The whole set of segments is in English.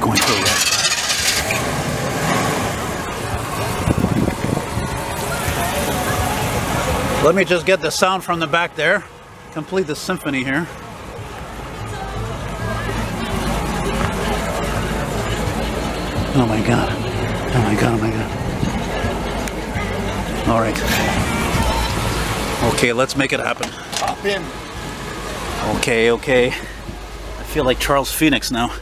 going through that. Let me just get the sound from the back there. Complete the symphony here. Oh my God. Oh my God, oh my God. All right. Okay, let's make it happen. Hop in. Okay, okay. I feel like Charles Phoenix now.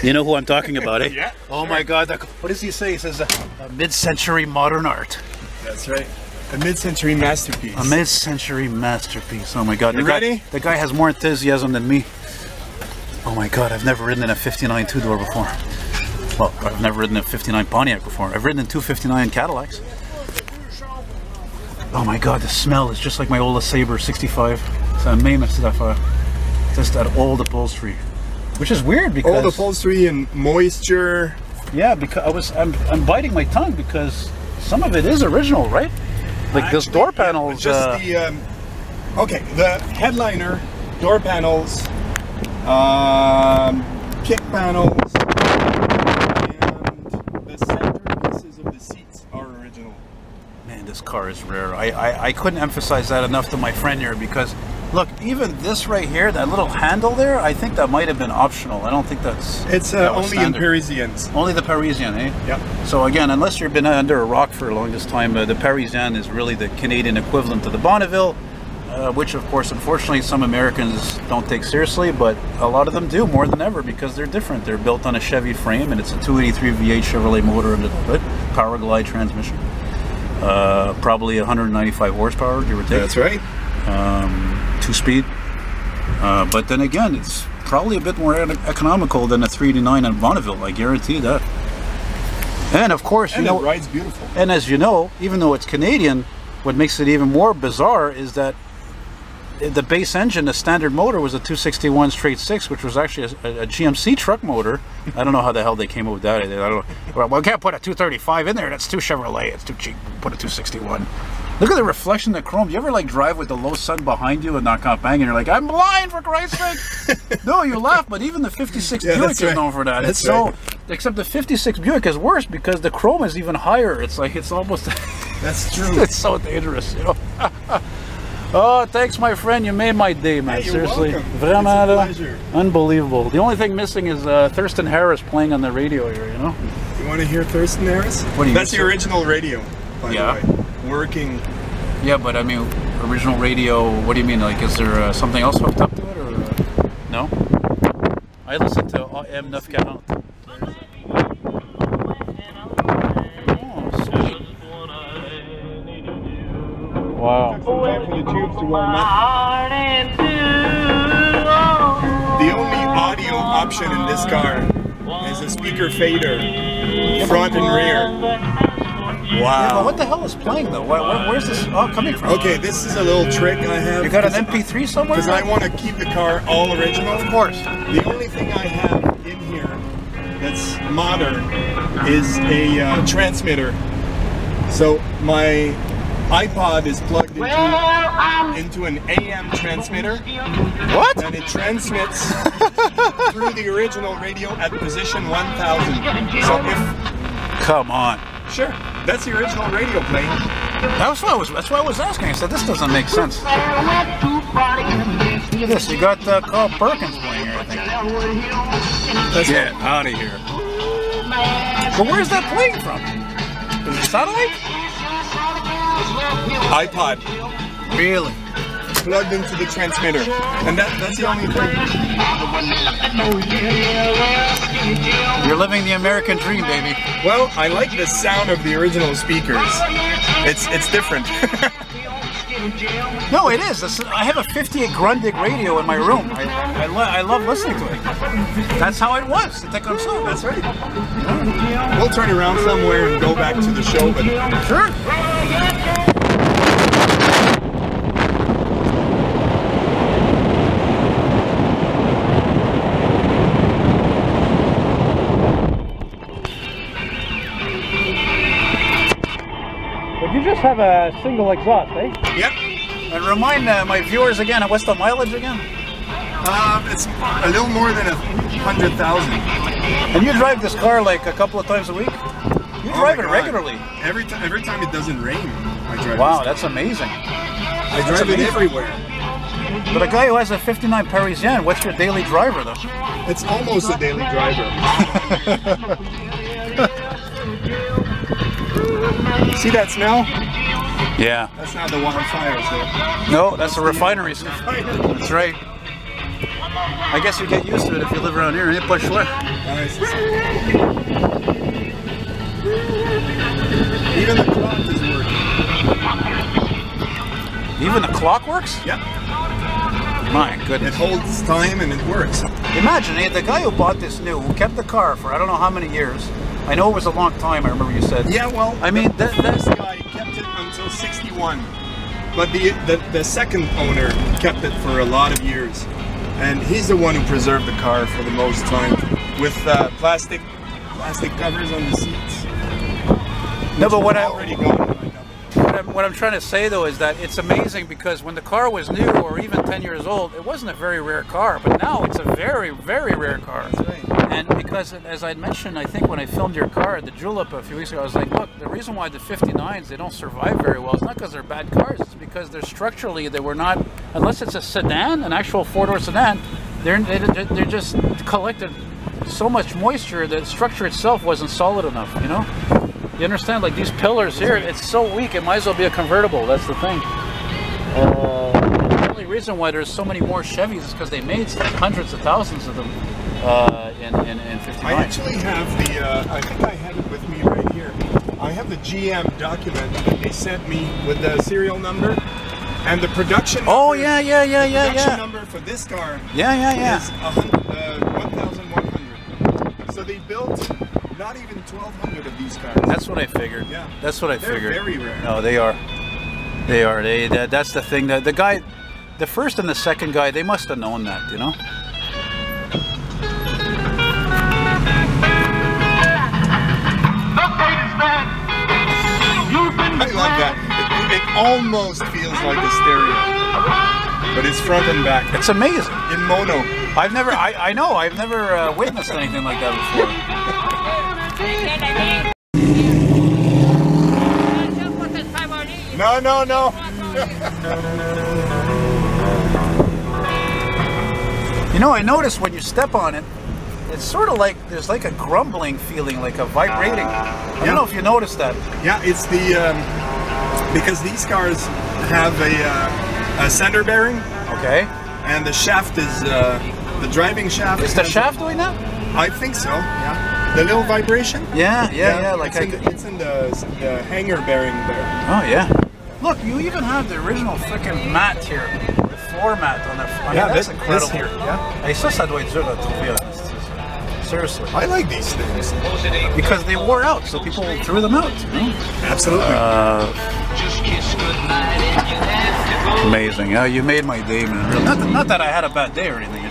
You know who I'm talking about, eh? Yeah. Oh my God, what does he say? He says a mid-century modern art. That's right. A mid-century masterpiece. A mid-century masterpiece. Oh my God. You ready? The guy has more enthusiasm than me. Oh my God, I've never ridden in a 59 two-door before. Well, I've never ridden in a 59 Pontiac before. I've ridden in two 59 Cadillacs. Oh my God, the smell is just like my old Sabre 65. C'est la même petite affaire. Just that old upholstery. Which is weird because... Old upholstery and moisture. Yeah, because I'm biting my tongue because some of it is original, right? Like actually, this door panel. Just the okay, the headliner, door panels, kick panels, and the center pieces of the seats are original. Man, this car is rare. I couldn't emphasize that enough to my friend here because look, even this right here, that little handle there, I think that might have been optional. I don't think that's... It's only in Parisiennes. Only the Parisienne, eh? Yeah. So again, unless you've been under a rock for a longest time, the Parisienne is really the Canadian equivalent to the Bonneville, which of course, unfortunately, some Americans don't take seriously, but a lot of them do more than ever because they're different. They're built on a Chevy frame and it's a 283 V8 Chevrolet motor under the hood, Power Glide transmission. Probably 195 horsepower, give or take. That's right. 2-speed, but then again, it's probably a bit more economical than a 389 at Bonneville. I guarantee that. And of course, and you know, it rides beautiful. And as you know, even though it's Canadian, what makes it even more bizarre is that the base engine, the standard motor, was a 261 straight 6, which was actually a GMC truck motor. I don't know how the hell they came up with that. I don't know. Well, we can't put a 235 in there. That's too Chevrolet. It's too cheap. Put a 261. Look at the reflection of the chrome. Do you ever like drive with the low sun behind you and not bang and you're like, I'm blind for Christ's sake? No, you laugh, but even the 56 Buick is known for that. It's so, except the 56 Buick is worse because the chrome is even higher. It's like, it's almost... That's true. It's so dangerous, you know. Oh, thanks, my friend. You made my day, man. Hey, seriously. Vraiment, unbelievable. The only thing missing is Thurston Harris playing on the radio here, you know? You want to hear Thurston Harris? What do you That's the original radio, by the way. Working. Yeah, but I mean, original radio, what do you mean? Like, is there something else hooked up to it, or no? I listen to M940. Oh, sweet. Wow. The tubes to warm up. The only audio option in this car is a speaker fader, front and rear. Wow. Yeah, but what the hell is playing though? Where's this all coming from? Okay, this is a little trick I have. You got an MP3 somewhere? Because I want to keep the car all original. Of course. The only thing I have in here that's modern is a transmitter. So my iPod is plugged into an AM transmitter. What? And it transmits through the original radio at position 1000. So if... Come on. Sure, that's the original radio playing. That's why I was asking. I said, this doesn't make sense. Look at this, you got Carl Perkins playing here, I think. Get out of here. But where's that playing from? Is it satellite? iPod. Really? Plugged into the transmitter. And that's the only thing. You're living the American dream, baby. Well, I like the sound of the original speakers. It's different. No, it is. I have a 58 Grundig radio in my room. I love listening to it. That's how it was. That's right. We'll turn around somewhere and go back to the show, but sure. You just have a single exhaust, eh? Yep. And remind my viewers again, what's the mileage again? It's a little more than 100,000. And you drive this car like a couple of times a week? You drive it regularly? Every time it doesn't rain, I drive Wow, this car. that's amazing. I drive it everywhere. But a guy who has a 59 Parisienne, what's your daily driver though? It's almost a daily driver. See that smell? Yeah. That's not the wildfires there. No, that's a refinery. That's right. I guess you get used to it if you live around here, ain't it? Sure. Even the clock is working. Even the clock works? Yep. My goodness. It holds time and it works. Imagine, the guy who bought this new, who kept the car for I don't know how many years. I know it was a long time, I remember you said. Yeah, well, I mean, this guy kept it until 61. But the second owner kept it for a lot of years. And he's the one who preserved the car for the most time. With plastic covers on the seats. No, but what I'm trying to say though is that it's amazing because when the car was new or even 10 years old, it wasn't a very rare car, but now it's a very, very rare car. That's right. And because, as I mentioned, I think when I filmed your car at the Julep a few weeks ago, I was like, look, the reason why the 59s, they don't survive very well, it's not because they're bad cars, it's because they're structurally, they were not, unless it's a sedan, an actual four-door sedan, they're just collected so much moisture that the structure itself wasn't solid enough, you know? You understand? Like these pillars here, it's so weak, it might as well be a convertible. That's the thing. The only reason why there's so many more Chevys is because they made hundreds of thousands of them in 59. I actually have the, I think I have it with me right here. I have the GM document that they sent me with the serial number and the production number. Oh, yeah. Production number for this car is 1,100. So they built not even 1,200 of these cars. That's what I figured. Yeah. That's what I figured. They're very rare. No, they are. They are. That's the thing. That the guy, the first and the second guy, they must have known that, you know? I like that. It almost feels like a stereo, but it's front and back. It's amazing. In mono. I've never. I know. I've never witnessed anything like that before. No. You know, I noticed when you step on it, it's sort of like there's like a grumbling feeling, like a vibrating. I don't know if you noticed that. Yeah, it's the because these cars have a center bearing. Okay. And the shaft is the driving shaft. Is the shaft doing that? I think so. Yeah. The little vibration. Yeah. Like it's in the hanger bearing there. Oh yeah. Look, you even have the original freaking mat here, the floor mat on the. Yeah, that's this incredible. here. Yeah. Et ça doit être dur à trouver. Seriously. I like these things because they wore out, so people threw them out. You know? Absolutely. Amazing. You made my day, man. Not that I had a bad day or anything.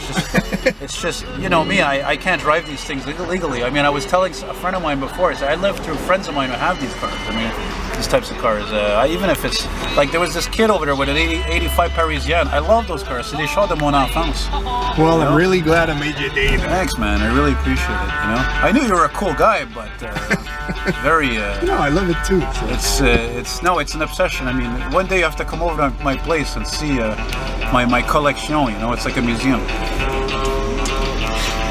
It's just you know me. I can't drive these things legally. I mean, I was telling a friend of mine before. I lived through friends of mine who have these cars. I mean, these types of cars. Even if it's like there was this kid over there with an 85 Parisienne. I love those cars. So they showed them mon enfance. Well, I'm really glad I made your day. Thanks, man. I really appreciate it. You know, I knew you were a cool guy, but very. No, I love it too. So. It's an obsession. I mean, one day you have to come over to my place and see my collection. You know, it's like a museum.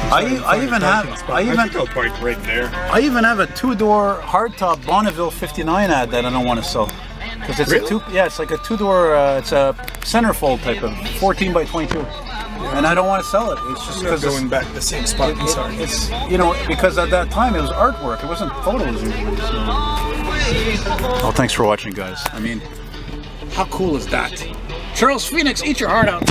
I even think I'll park right there. I even have a two-door hardtop Bonneville 59 ad that I don't want to sell because it's it's like a two-door. It's a centerfold type of 14 by 22. And I don't want to sell it. It's just because going back the same spot. It's you know because at that time it was artwork. It wasn't photos usually. So. Well, thanks for watching, guys. I mean, how cool is that? Charles Phoenix, eat your heart out.